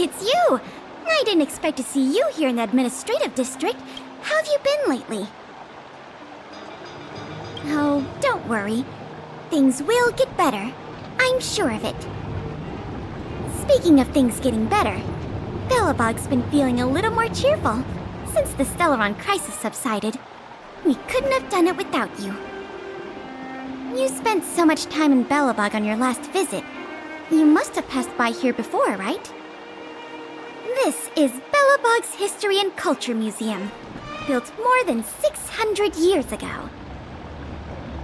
it's you! I didn't expect to see you here in the administrative district. How have you been lately? Oh, don't worry. Things will get better. I'm sure of it. Speaking of things getting better, Belobog's been feeling a little more cheerful since the Stellaron crisis subsided. We couldn't have done it without you. You spent so much time in Belobog on your last visit. You must have passed by here before, right? This is Belobog's History and Culture Museum, built more than 600 years ago.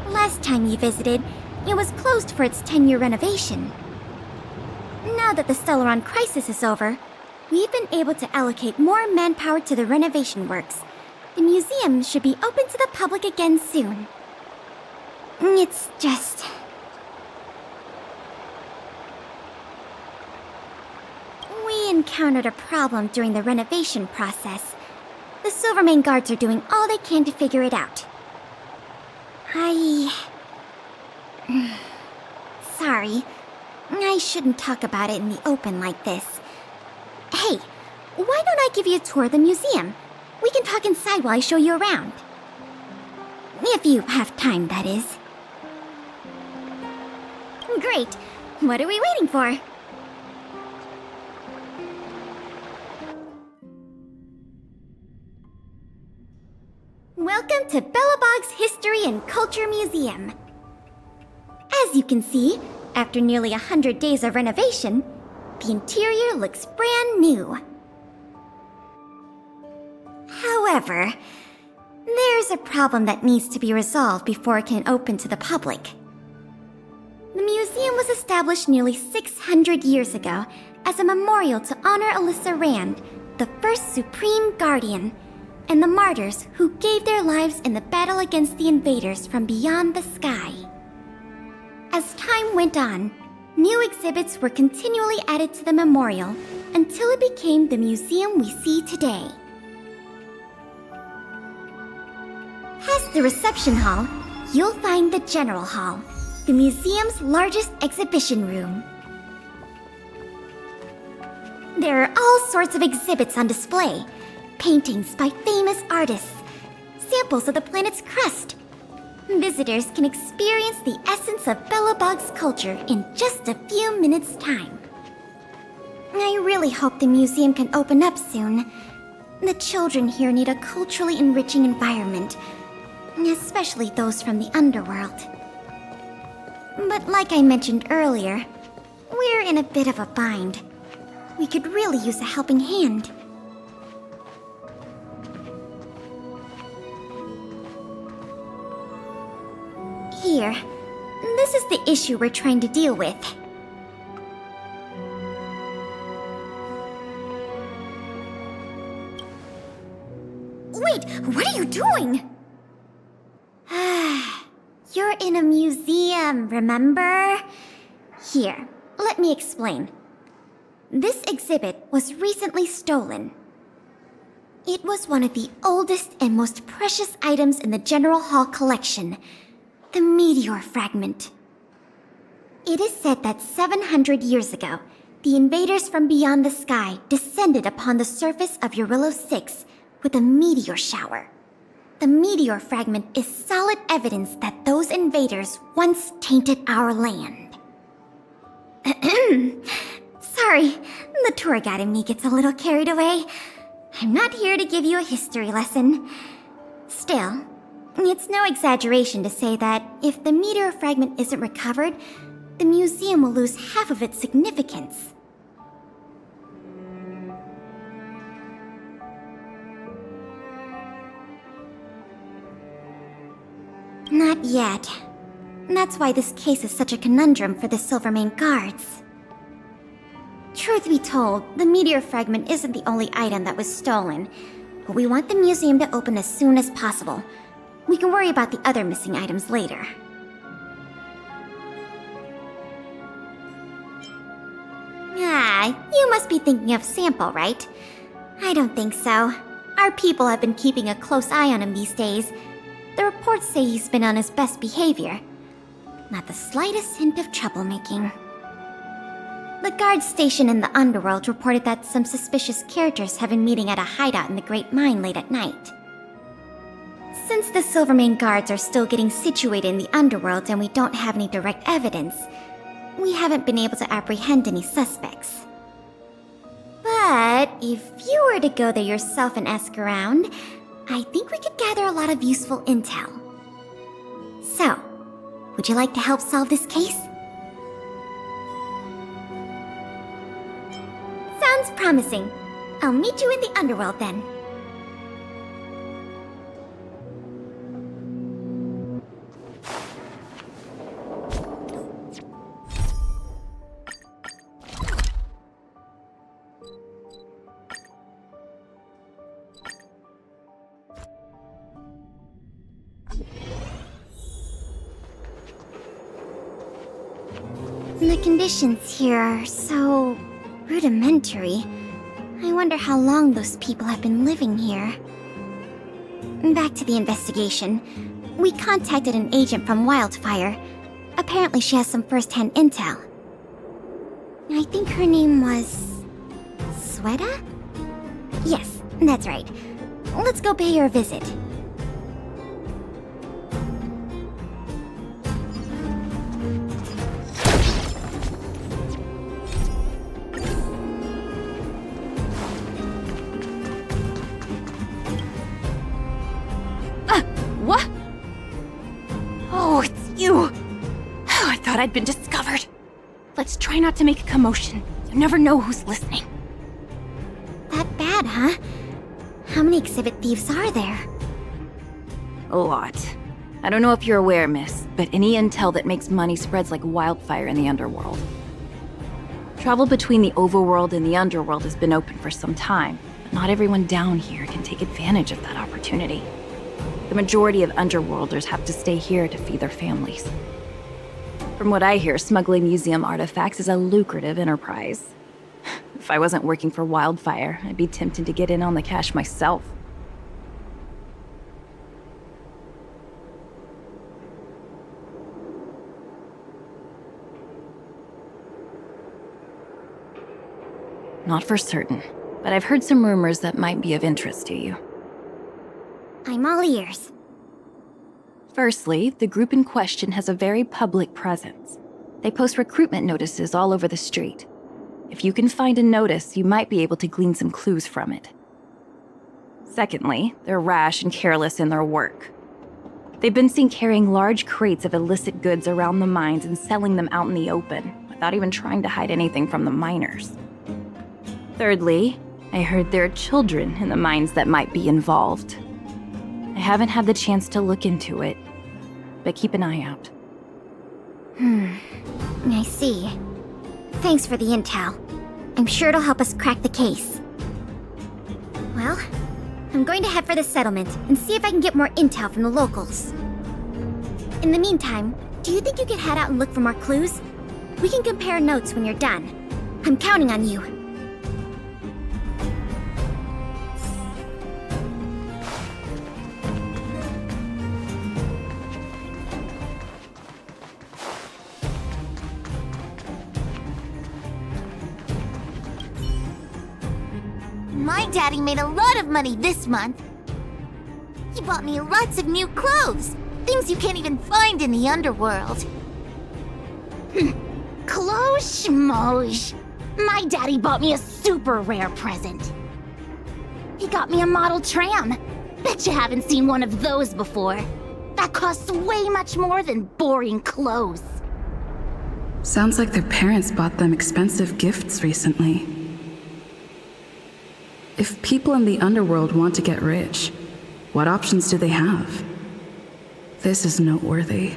Last time you visited, it was closed for its 10-year renovation. Now that the Stellaron crisis is over, we've been able to allocate more manpower to the renovation works. The museum should be open to the public again soon. It's just... we encountered a problem during the renovation process. The Silvermane guards are doing all they can to figure it out. Sorry. I shouldn't talk about it in the open like this. Hey, why don't I give you a tour of the museum? We can talk inside while I show you around. If you have time, that is. Great. What are we waiting for? Welcome to Belobog's History and Culture Museum. As you can see, after nearly 100 days of renovation, the interior looks brand new. However, there's a problem that needs to be resolved before it can open to the public. The museum was established nearly 600 years ago as a memorial to honor Alyssa Rand, the first Supreme Guardian, and the martyrs who gave their lives in the battle against the invaders from beyond the sky. As time went on, new exhibits were continually added to the memorial until it became the museum we see today. Past the reception hall, you'll find the General Hall, the museum's largest exhibition room. There are all sorts of exhibits on display. Paintings by famous artists, samples of the planet's crust. Visitors can experience the essence of Belobog's culture in just a few minutes' time. I really hope the museum can open up soon. The children here need a culturally enriching environment, especially those from the underworld. But like I mentioned earlier, we're in a bit of a bind. We could really use a helping hand. Here, this is the issue we're trying to deal with. Wait, what are you doing? You're in a museum, remember? Here, let me explain. This exhibit was recently stolen. It was one of the oldest and most precious items in the General Hall collection. The meteor fragment. It is said that 700 years ago, the invaders from beyond the sky descended upon the surface of Eurylos 6 with a meteor shower. The meteor fragment is solid evidence that those invaders once tainted our land. Sorry, the tour guide in me gets a little carried away. I'm not here to give you a history lesson. Still, it's no exaggeration to say that if the meteor fragment isn't recovered, the museum will lose half of its significance. Not yet. That's why this case is such a conundrum for the Silvermane guards. Truth be told, the meteor fragment isn't the only item that was stolen, but we want the museum to open as soon as possible. We can worry about the other missing items later. You must be thinking of Sample, right? I don't think so. Our people have been keeping a close eye on him these days. The reports say he's been on his best behavior. Not the slightest hint of troublemaking. The guard station in the underworld reported that some suspicious characters have been meeting at a hideout in the Great Mine late at night. Since the Silvermane guards are still getting situated in the underworld and we don't have any direct evidence, we haven't been able to apprehend any suspects. But if you were to go there yourself and ask around, I think we could gather a lot of useful intel. So, would you like to help solve this case? Sounds promising. I'll meet you in the underworld then. The conditions here are so rudimentary. I wonder how long those people have been living here. Back to the investigation. We contacted an agent from Wildfire. Apparently she has some first-hand intel. I think her name was... Sweta? Yes, that's right. Let's go pay her a visit. What? Oh, it's you! Oh, I thought I'd been discovered. Let's try not to make a commotion. You never know who's listening. That bad, huh? How many exhibit thieves are there? A lot. I don't know if you're aware, miss, but any intel that makes money spreads like wildfire in the underworld. Travel between the overworld and the underworld has been open for some time, but not everyone down here can take advantage of that opportunity. The majority of underworlders have to stay here to feed their families. From what I hear, smuggling museum artifacts is a lucrative enterprise. If I wasn't working for Wildfire, I'd be tempted to get in on the cash myself. Not for certain, but I've heard some rumors that might be of interest to you. I'm all ears. Firstly, the group in question has a very public presence. They post recruitment notices all over the street. If you can find a notice, you might be able to glean some clues from it. Secondly, they're rash and careless in their work. They've been seen carrying large crates of illicit goods around the mines and selling them out in the open, without even trying to hide anything from the miners. Thirdly, I heard there are children in the mines that might be involved. I haven't had the chance to look into it, but keep an eye out. I see. Thanks for the intel. I'm sure it'll help us crack the case. Well, I'm going to head for the settlement and see if I can get more intel from the locals. In the meantime, do you think you could head out and look for more clues? We can compare notes when you're done. I'm counting on you. My daddy made a lot of money this month. He bought me lots of new clothes, things you can't even find in the underworld. Clothes schmoes. My daddy bought me a super rare present. He got me a model tram. Bet you haven't seen one of those before. That costs way much more than boring clothes. Sounds like their parents bought them expensive gifts recently. If people in the underworld want to get rich, what options do they have? This is noteworthy.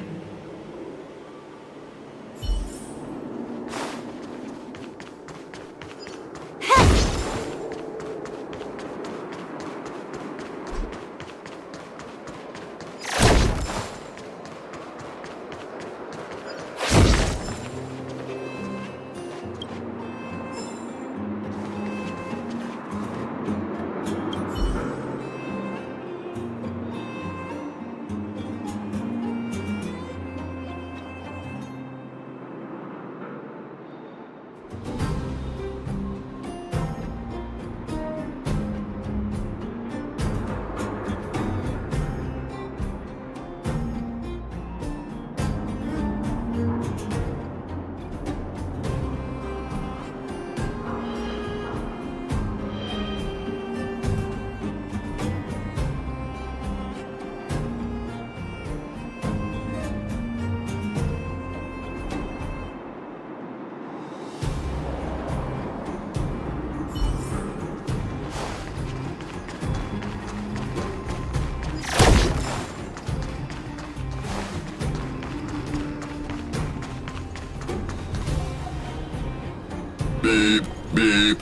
Beep, beep.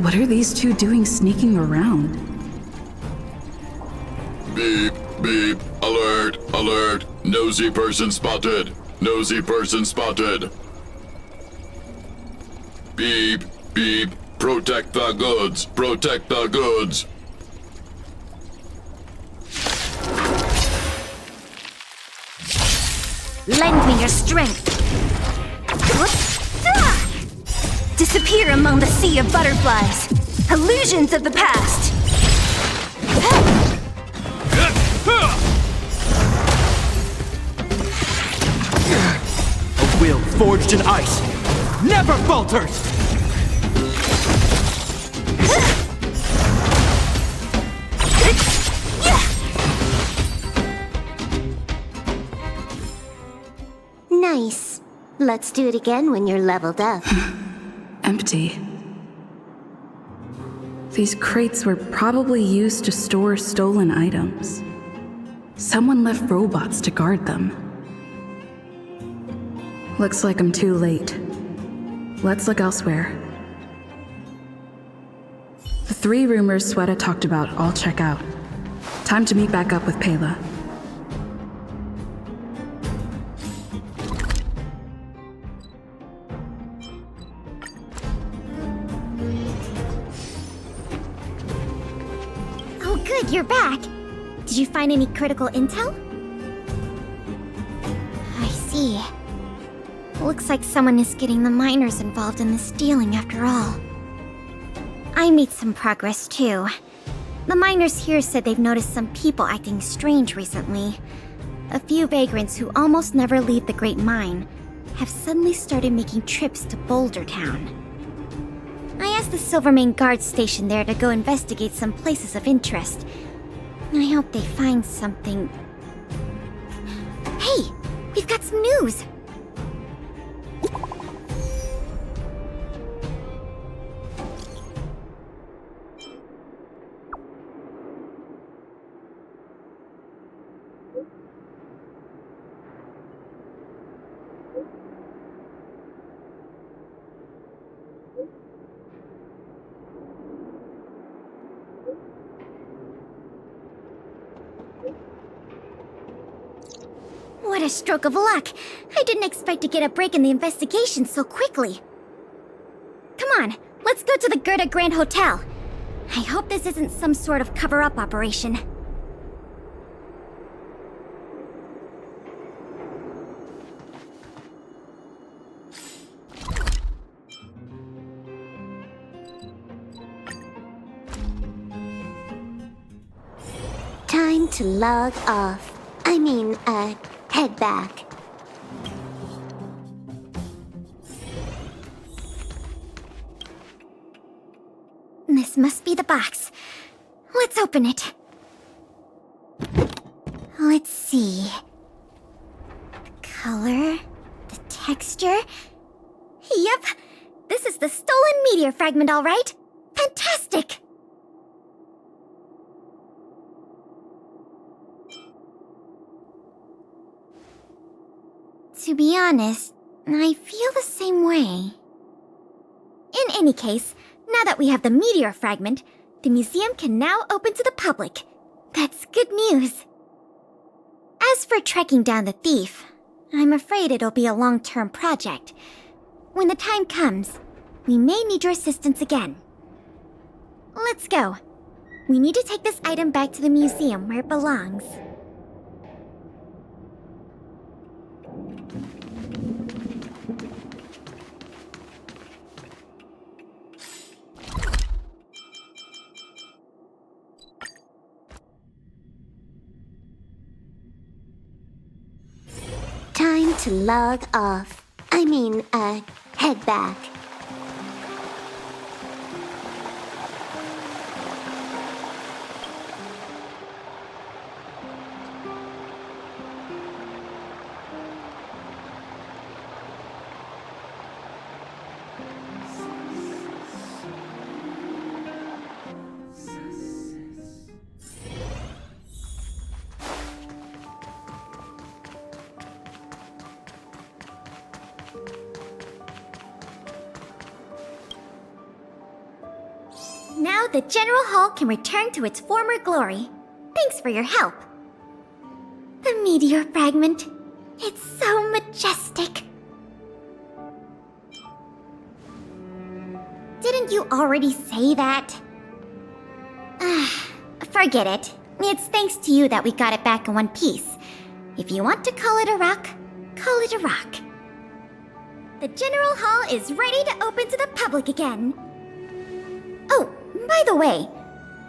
What are these two doing sneaking around? Beep, beep. Alert, alert. Nosy person spotted. Nosy person spotted. Beep, beep. Protect the goods. Protect the goods. Lend me your strength. Disappear among the sea of butterflies. Illusions of the past. A will forged in ice never falters! Nice. Let's do it again when you're leveled up. Empty. These crates were probably used to store stolen items. Someone left robots to guard them. Looks like I'm too late. Let's look elsewhere. The 3 rumors Sweta talked about all check out. Time to meet back up with Pela. Oh good, you're back. Did you find any critical intel? I see. Looks like someone is getting the miners involved in the stealing after all. I made some progress too. The miners here said they've noticed some people acting strange recently. A few vagrants who almost never leave the Great Mine have suddenly started making trips to Boulder Town. I asked the Silvermane guard station there to go investigate some places of interest. I hope they find something. Hey, we've got some news! What a stroke of luck! I didn't expect to get a break in the investigation so quickly. Come on, let's go to the Gerda Grand Hotel. I hope this isn't some sort of cover-up operation. Time to log off. Head back. This must be the box. Let's open it. Let's see. The color, the texture. Yep, this is the stolen meteor fragment, all right. Fantastic! To be honest, I feel the same way. In any case, now that we have the meteor fragment, the museum can now open to the public. That's good news. As for tracking down the thief, I'm afraid it'll be a long-term project. When the time comes, we may need your assistance again. Let's go. We need to take this item back to the museum where it belongs. Time to log off. Head back. now the General Hall can return to its former glory. Thanks for your help. The meteor fragment. It's so majestic. Didn't you already say that? Forget it. It's thanks to you that we got it back in one piece. If you want to call it a rock, call it a rock. The General Hall is ready to open to the public again. Oh, by the way,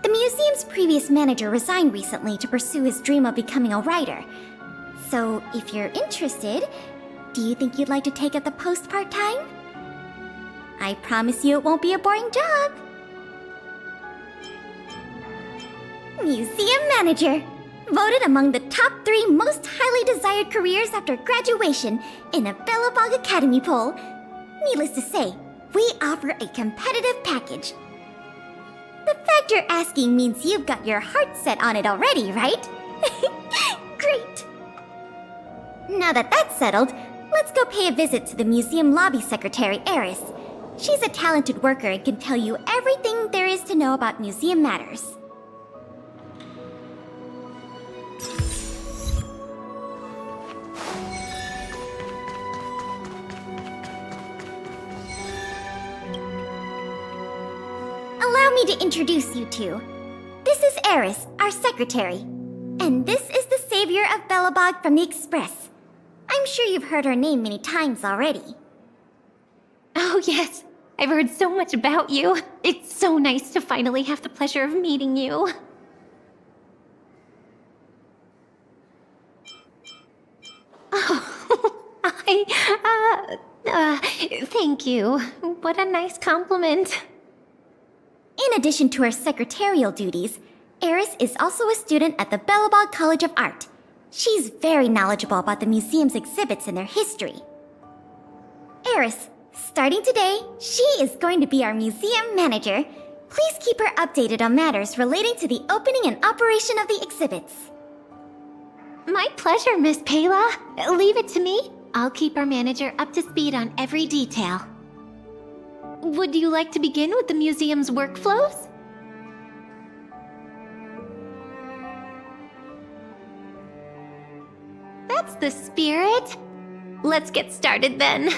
the museum's previous manager resigned recently to pursue his dream of becoming a writer. So, if you're interested, do you think you'd like to take up the post part-time? I promise you it won't be a boring job. Museum Manager! Voted among the top 3 most highly desired careers after graduation in a Belobog Academy poll. Needless to say, we offer a competitive package. The fact you're asking means you've got your heart set on it already, right? Great! Now that that's settled, let's go pay a visit to the museum lobby secretary, Eris. She's a talented worker and can tell you everything there is to know about museum matters. Allow me to introduce you two. This is Eris, our secretary. And this is the savior of Belobog from the Express. I'm sure you've heard her name many times already. Oh, yes. I've heard so much about you. It's so nice to finally have the pleasure of meeting you. Oh, thank you. What a nice compliment. In addition to her secretarial duties, Eris is also a student at the Belobog College of Art. She's very knowledgeable about the museum's exhibits and their history. Eris, starting today, she is going to be our museum manager. Please keep her updated on matters relating to the opening and operation of the exhibits. My pleasure, Miss Pela. Leave it to me. I'll keep our manager up to speed on every detail. Would you like to begin with the museum's workflows? That's the spirit. Let's get started then.